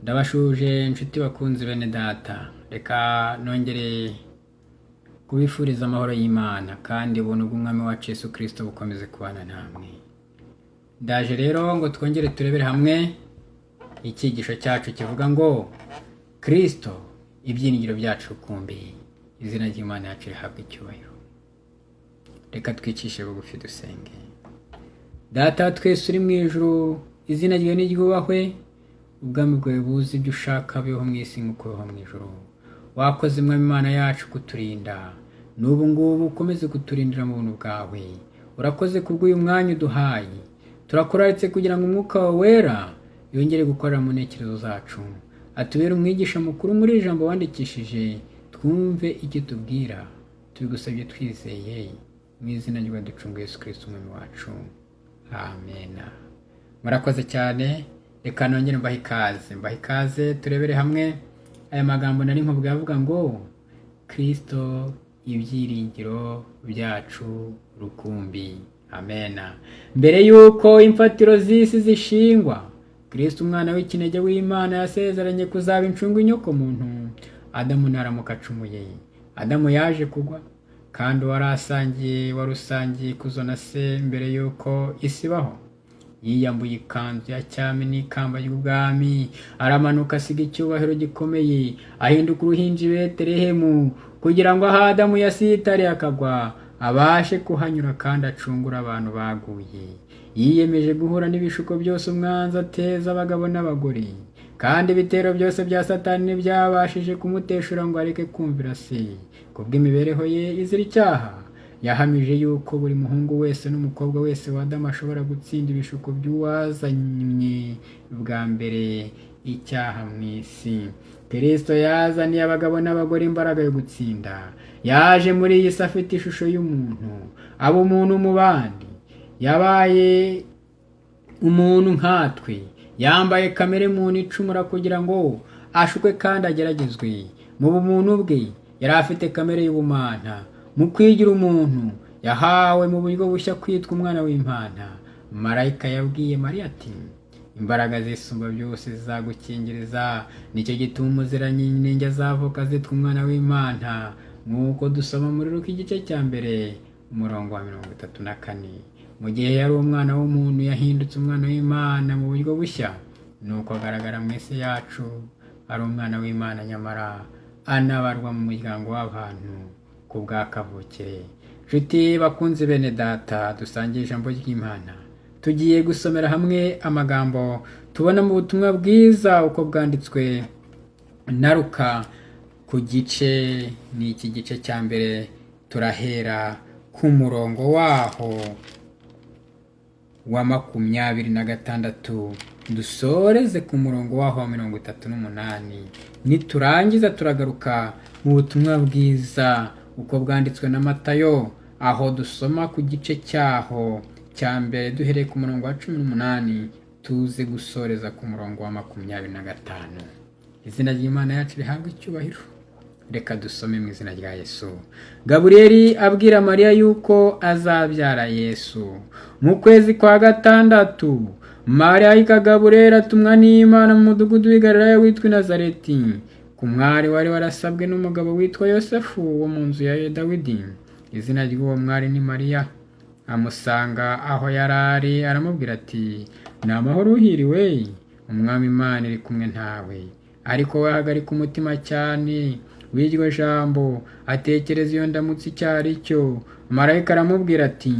Ndabashuje inshuti bakunzi bene data, reka nongere kubifuriza amahoro y'Imana kandi ubuntu bw'Umwami wacu Yesu Kristo bukomeze kubana namwe. Ndaje rero ngo twongere turebere hamwe icyigisho cyacu kivuga ngo Kristo ibyiringiro byacu rukumbi, izina ry'Imana yacu rihabwe icyubahiro. Reka twicishe bugufi dusenge. Data twese uri mu ijuru, izina ryawe niryubahwe, ubwami bwawe buze ibyo ushaka biho mu isi nk'uko biho mu ijuru. Wakoze Mwami Imana yacu kuturinda, n'ubu ngubu ukomeze kuturindira mu buntu bwawe. Urakoze kubw'uyu mwanya uduhaye, turakuraritse kugira ngo umwuka wawe wera yongere gukorera mu ntekerezo zacu, atubere umwigisha mukuru muri ijambo wandikishije, twumve icyo tubwira. Tubigusabye twizeye mu izina rya ducunguye Yesu Kristo Umwami wacu, amen. Murakoze cyane. Reka nongere mbahe ikaze turebere hamwe aya magambo nari nkubwiye avuga ngo Kristo ibyiringiro byacu rukumbi, amen. Mbere yuko imfatiro z'isi zishingwa, Kristo umwana w'ikinege w'Imana yasezeranye kuzaba incungu inyoko muntu. Adamu naramuka acumuye, Adamu yaje kugwa, kandi warusangiye kuzona se mbere yuko isi ibaho. Yiyambuye ikanzu ya cyami n'ikamba ry'ubwami, aramanuka asiga icyubahiro gikomeye, ahinduka uruhinja i Betelehemu, kugira ngo aho Adamu yasitariye akagwa abashe kuhanyura kandi acungura abantu baguye. Yiyemeje guhura n'ibishuko byose umwanzi ateza abagabo n'abagore, kandi ibitero byose bya Satani ntibyabashije kumuteshura ngo areke kumvira se. Kubw'imibereho ye izira icyaha, yahamije yuko buri muhungu wese n'umukobwa wese wa Adamu ashobora gutsinda ibishuko by'uwazanye bwa mbere icyaha mu isi. Kristo yazaniye abagabo n'abagore imbaraga yo gutsinda. Yaje muri iyi si afite ishusho y'umuntu, aba umuntu mu bandi, yabaye umuntu nkatwe, yambaye kamere muntu icumura kugira ngo ashukwe kandi ageragezwe. Mu bumuntu bwe yari afite kamere y'ubumana. Mu kwigira umuntu yahawe mu buryo bushya kwitwa umwana w'Imana. Marayika yabwiye Mariya ati, imbaraga z'Isumba byose zizagukingiriza, nicyo gituma umuziranenge azavuka azitwa umwana w'Imana, nk'uko dusoma muri Luka igice cya mbere umurongo wa 34. Mu gihe yari umwana w'umuntu yahindutse umwana w'Imana mu buryo bushya, nuko agaragara mu isi yacu ari umwana w'Imana, nyamara anabarwa mu muryango w'abantu ku bwa kavukire. Nshuti bakunzi bene data, dusangiye ijambo ry'Imana. Tugiye gusomera hamwe amagambo tubona mu butumwa bwiza uko bwanditswe na Luka ku gice, ni iki gice cya mbere. Turahera ku murongo waho wa 26 dusoreze ku murongo waho wa 38. Niturangiza turagaruka mu butumwa bwiza uko bwanditswe na Matayo, aho dusoma ku gice cyaho cya mbere duhereye ku murongo wa 18 tuze gusoreza ku murongo wa 25. Izina ry'Imana yacu rihabwe icyubahiro. Reka dusome mu izina rya Yesu. Gaburiyeli abwira Mariya yuko azabyara Yesu. Mu kwezi kwa 6, Marayika Gaburiyeli atumwa n'Imana mu mudugudu w'i Galilaya witwa Nazareti, ku mwari wari warasabwe n'umugabo witwa Yosefu wo mu nzu ya Dawidi. Izina ry'uwo mwari ni Mariya. Amusanga aho yarari, aramubwira ati, ni amahoro uhiriwe, Umwami Imana iri kumwe ntawe. Ariko we ahagarika umutima cyane w'iryo jambo, atekereza iyo ndamutse icyo ari cyo. Marayika aramubwira ati,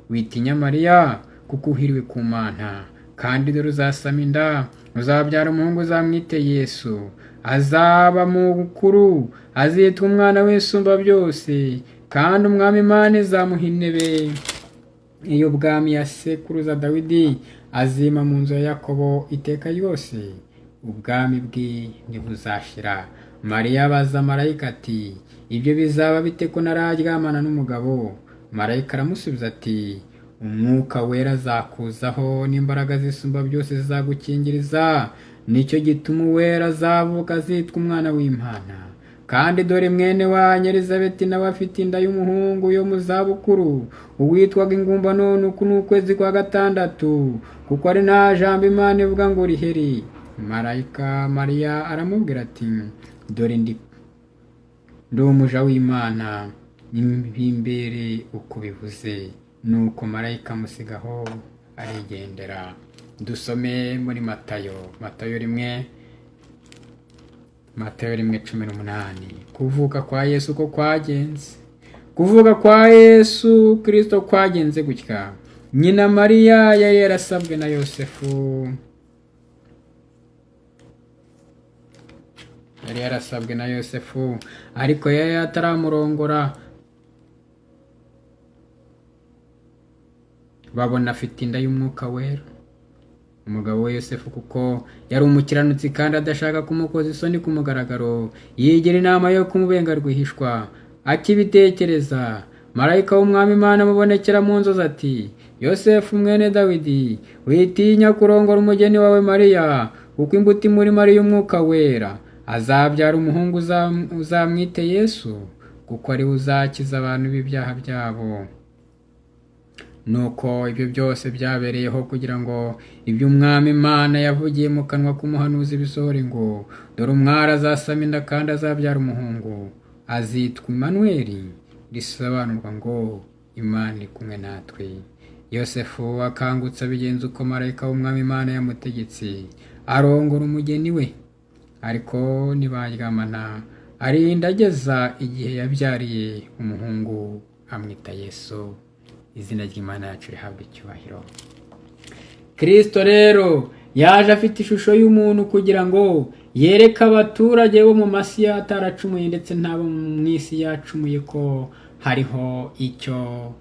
witinya Mariya, kuko uhiriwe ku Mana, kandi dore uzasama inda, uzabyara umuhungu, uzamwite Yesu. Azaba mukuru, azitwa umwana w'Isumba byose, kandi Umwami Imana izamuha intebe y'ubwami ya sekuruza Dawidi, azima mu nzu ya Yakobo iteka ryose, ubwami bwe ntibuzashira. Mariya abaza Marayika ati, ibyo bizaba bite ko nararyamana n'umugabo? Marayika aramusubiza ati, Umwuka Wera azakuzaho, n'imbaraga z'Isumba byose zizagukingiriza, nicyo gituma Uwera azavuka azitwa umwana w'Imana. Kandi dore mwene wanyu Elizabeti nawe afite inda y'umuhungu yo mu zabukuru, uwitwaga ingumba, none uku ni ukwezi kwa 6, kuko ari nta jambo Imana ivuga ngo rihere. marayika Mariya aramubwira ati dore ndi umuja w'Imana, nimbimbere uko bivuze. Nuko marayika amusigaho arigendera. Dusome muri Matayo 1:18. Kuvuka kwa Yesu uko kwagenze. Kuvuka kwa Yesu Kristo kwagenze gutya: nyina Mariya yari yarasabwe na Yosefu. Ariko yari ataramurongora. Babona afite inda y'Umwuka Wera. Umugabo we Yosefu, kuko yari umukiranutsi kandi adashaka kumukoza isoni ku mugaragaro, yigira inama yo kumubenga rwihishwa. Akibitekereza, marayika w'Umwami Imana amubonekera mu nzozi ati: Yosefu mwene Dawidi, witinya kurongora umugeni wawe Mariya, kuko imbuto imuri Mariya y'Umwuka Wera. Azabyara umuhungu, uzamwite Yesu, kuko ari we uzakiza abantu b'ibyaha byabo. Nuko ibyo byose byabereyeho kugira ngo ibyo Umwami Imana yavugiye mu kanwa k'umuhanuzi bisohore, ngo dore umwari azasama inda kandi azabyara umuhungu, azitwa Imanueli, risobanurwa ngo Imana iri kumwe natwe. Yosefu akangutse abigenza uko marayika w'Umwami Imana yamutegetse, arongora umugeni we. Ariko ntibaryamana, arinda ageza igihe yabyariye umuhungu, amwita Yesu. Izina ry'Imana yacu rihabwa icyubahiro. Kristo rero yaje afite ishusho y'umuntu kugira ngo yereke abaturage bo mu masi ataracumuye ndetse n'abo mu isi yacumuye ko hariho icyo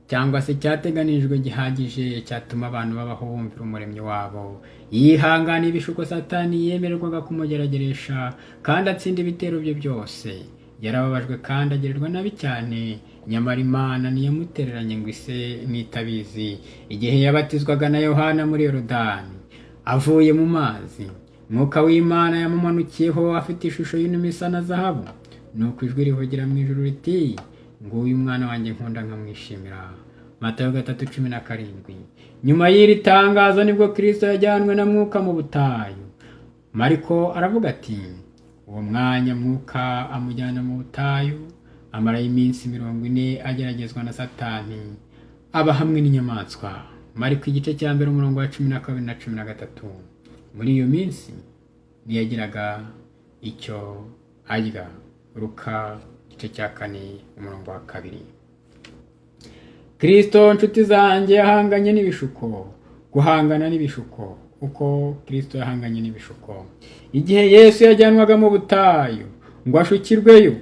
cyangwa se cyateganijwe gihagije cyatuma abantu babaho bumvira umuremyi wabo. Yihanganiye ibishuko Satani yemererwaga kumugerageresha kandi atsinda ibitero bye byose. Yarababajwe kandi agirirwa nabi cyane, nyamara Imana ntiyamutereranye ngo ise n'itabizi. Igihe yabatizwaga na Yohana muri Yorodani avuye mu mazi, Mwuka w'Imana yamumanukiyeho afite ishusho y'inuma isa na zahabu. Nuko ijwi rivugira mu ijuru riti: nguyu umwana wanjye nkunda nkamwishimira. Matayo 3:17. Nyuma y'iri tangazo nibwo Kristo yajyanwe na Mwuka mu butayu. Mariko aravuga ati: uwo mwanya Mwuka amujyana mu butayu, amarayo iminsi 40 ageragezwa na Satani, aba hamwe n'inyamaswa. Mariko igice cya mbere umurongo wa 12 na 13. Muri iyo minsi ntiyagiraga icyo arya. Luka igice cya 4 umurongo wa 2. Kristo nshuti zanjye yahanganye n'ibishuko. Guhangana n'ibishuko. Uko Kristo yahanganye n'ibishuko. Igihe Yesu yajyanwaga mu butayu ngo ashukirweyo,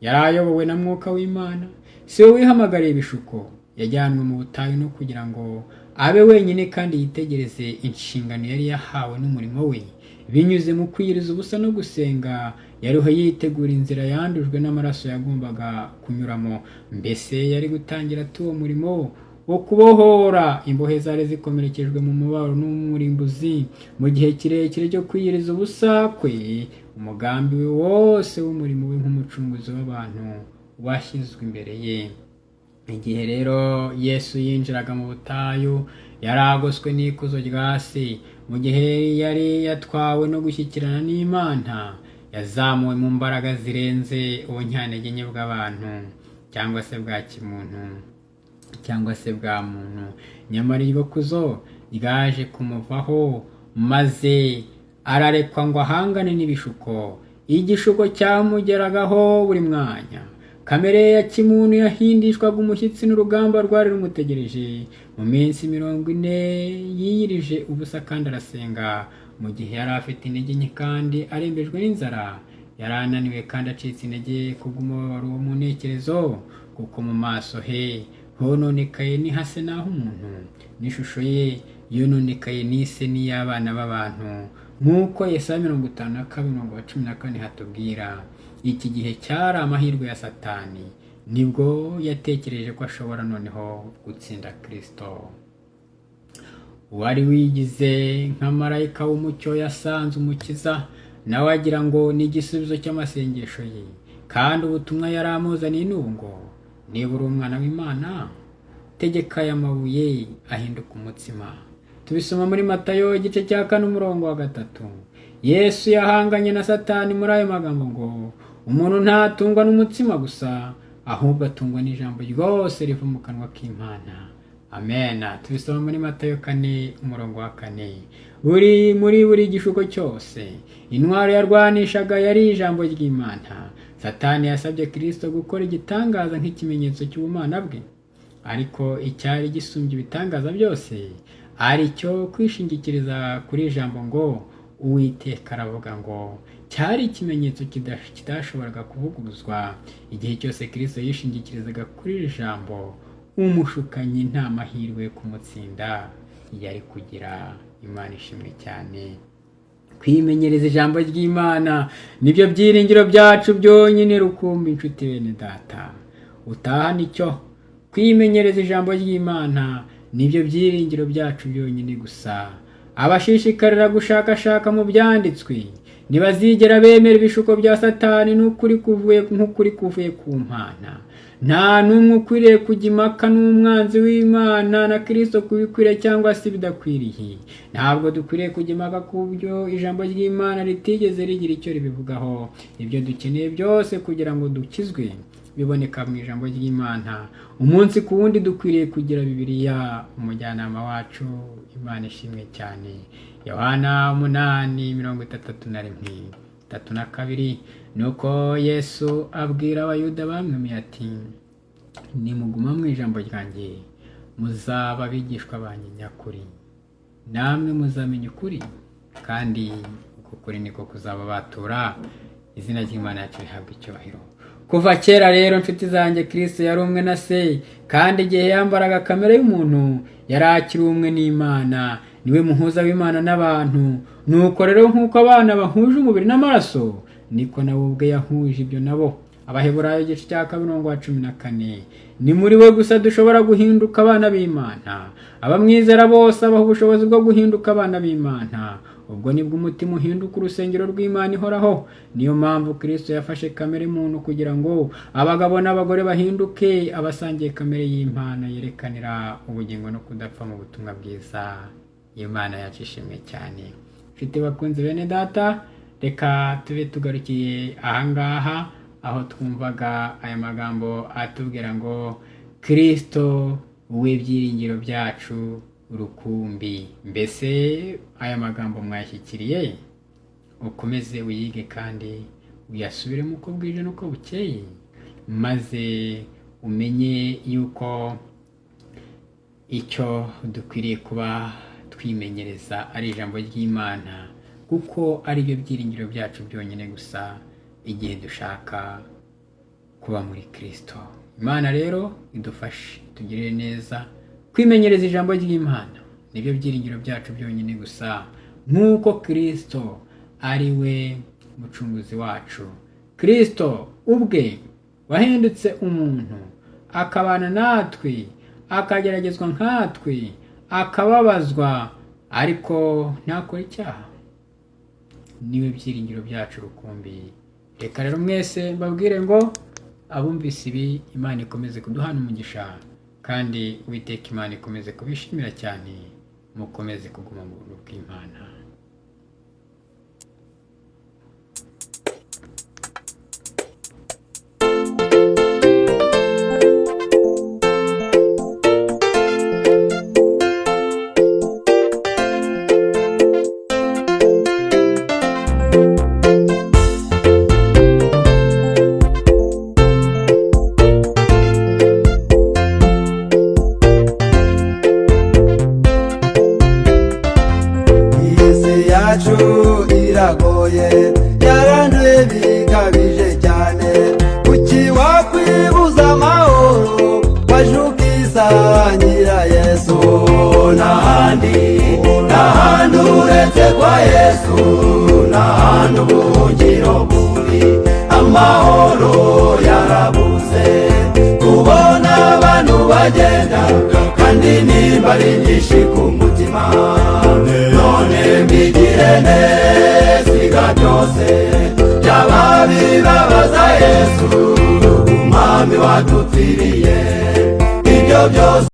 yari ayobowe na Mwuka w'Imana. Si we wihamagariye ibishuko. Yajyanwe mu butayu no kugira ngo abe wenyine kandi yitegereze inshingano yari yahawe n'umurimo we. Binyuze mu kwiyiriza ubusa no gusenga, yariho yitegura inzira yandujwe n'amaraso yagombaga kunyuramo. Mbese yari gutangira uwo murimo wo kubohora imbohe zari zikomerekejwe mu mubabaro n'umurimbuzi. Mu gihe kirekire cyo kwiyiriza ubusa kwe, umugambi we wose w'umurimo we nk'umucunguzi w'abantu washyizwe imbere ye. Igihe rero Yesu yinjiraga mu butayu, yari agoswe n'ikuzo rya Se. Mu gihe yari yatwawe no gushyikirana n'Imana, yazamuwe mu mbaraga zirenze ubunyantege nke bw'abantu cyangwa se bwa kimuntu cyangwa se bwa muntu. Nyamara iryo kuzo ryaje kumuvaho, maze ararekwa ngo ahangane n'ibishuko. Igishuko cyamugeragaho buri mwanya. Kamere ya kimuntu yahindishwaga umushyitsi n'urugamba rwari rumutegereje. Mu minsi 40 yiyirije ubusa kandi arasenga. Mu gihe yari afite intege nke kandi arembejwe n'inzara, yari ananiwe kandi acitse intege kubw'umubabaro wo mu ntekerezo, kuko mu maso he hononekaye nihase naho umuntu, n'ishusho ye yononekaye n'ise n'iy'abana b'abantu. Nk'uko Yesaya 52:14 hatubwira. Iki gihe cyari amahirwe ya Satani. Nibwo yatekereje ko ashobora noneho gutsinda Kristo. Wari wigize nka marayika w'umucyo yasanze umukiza, nawe agira ngo ni igisubizo cy'amasengesho ye. Kandi ubutumwa yari amuzaniye n'ubu ngo: niba uri umwana w'Imana, tegeka aya mabuye ahinduka umutsima. tubisoma muri Matayo igice cya 4 umurongo wa 3. Yesu yahanganye na Satani muri ayo magambo ngo umuntu ntatungwa n'umutsima gusa ahubwo atungwa n'ijambo ryose riva mu kanwa k'Imana. Amen. Tubisoma muri Matayo 4 umurongo wa 4. Muri buri gishuko cyose intwaro yarwanishaga yari ijambo ry'Imana. Satani yasabye Kristo gukora igitangaza nk'ikimenyetso cy'ubumana bwe, ariko icyari gisumbye ibitangaza byose ari cyo kwishingikiriza kuri ijambo ngo Uwiteka aravuga ngo cyari ikimenyetso kidashoboraga kuvuguruzwa. Igihe cyose Kristo yishingikirizaga kuri ijambo, umushukanyi nta mahirwe kumutsinda yari kugira. Imana ishimwe cyane. Kwimenyereza ijambo ry'Imana nibyo byiringiro byacu byonyine rukumbi. Inshuti bene data, utaha nicyo kwimenyereza ijambo ry'Imana nibyo byiringiro byacu byonyine gusa. Abashishikarira gushakashaka mu byanditswe ntibazigera bemera ibishuko bya Satani n'ukuri kuvuye ku Mana. Nta n'umwe ukwiriye kujya impaka n'umwanzi w'Imana na Kristo kubikwiriye cyangwa se bidakwiriye. Ntabwo dukwiriye kujya impaka ku byo ijambo ry'Imana ritigeze rigira icyo ribivugaho. Ibyo dukeneye byose kugira ngo dukizwe biboneka mu ijambo ry'Imana. Umunsi ku wundi dukwiriye kugira Bibiliya umujyanama wacu. Imana ishimwe cyane. Yohana 8:31-32. Nuko Yesu abwira abayuda bamwe ati, nimuguma mu ijambo ryanjye muzaba abigishwa banjye nyakuri, namwe muzamenya ukuri, kandi uko kuri niko kuzababatura. Izina ry'Imana yacu rihabwa icyubahiro. Kuva kera rero nshuti zanjye, Kristo yari umwe na Se, kandi igihe yambaraga kamere y'umuntu yari akiri umwe n'Imana. Niwe muhuza w'Imana n'abantu. Nuko rero nk'uko abana bahuje umubiri n'amaraso, niko nawe ubwe yahuje ibyo nabo. Abaheburayo igice cya 14. Ni muri we gusa dushobora guhinduka abana b'Imana. Abamwizera bose abaha ubushobozi bwo guhinduka abana b'Imana. Ubwo nibwo umutima uhinduka urusengero rw'Imana ihoraho. Niyo mpamvu Kristo yafashe kamere y'umuntu kugira ngo abagabo n'abagore bahinduke abasangiye kamere y'Imana yerekanira ubugingo no kudapfa mu butumwa bwiza. Imana yacu ishimwe cyane. Mfite bakunzi bene data, reka tube tugarukiye ahangaha aho twumvaga aya magambo atubwira ngo Kristo we byiringiro byacu rukumbi. Mbese aya magambo mwashyikiriye? Ukomeze uyige kandi uyasubiremo uko bwije n'uko bukeye, maze umenye yuko icyo dukwiriye kuba twimenyereza ari ijambo ry'Imana, kuko ari byo byiringiro byacu byonyine gusa igihe dushaka kuba muri Kristo. Imana rero idufashe tugirire neza kwimenyereza ijambo ry'Imana. Nibyo byiringiro byacu byonyine gusa, nk'uko Kristo ari we mucunguzi wacu. Kristo ubwe wahindutse umuntu, akabana natwe, akageragezwa nkatwe, akababazwa, ariko ntakora icyaha. Niwe byiringiro byacu rukumbi. Reka rero mwese mbabwire ngo abumvise ibi, Imana ikomeze kuduhana umugisha, kandi Uwiteka Imana ikomeze kubishimira cyane. Mukomeze kuguma mu buntu bw'Imana. Iragoye yaranduye bikabije cyane, kuki wakwibuza amahoro wajukisanyira Yesu? N'ahandi uretse kwa Yesu, n'ahandi ubuhungiro buri, amahoro yarabuze. Kubona abantu bagenda kandi nimba ari byinshi ku mutima, none mbigire neza byose byaba bibabaza Yesu, umwami wadupfiriye. Ibyo byose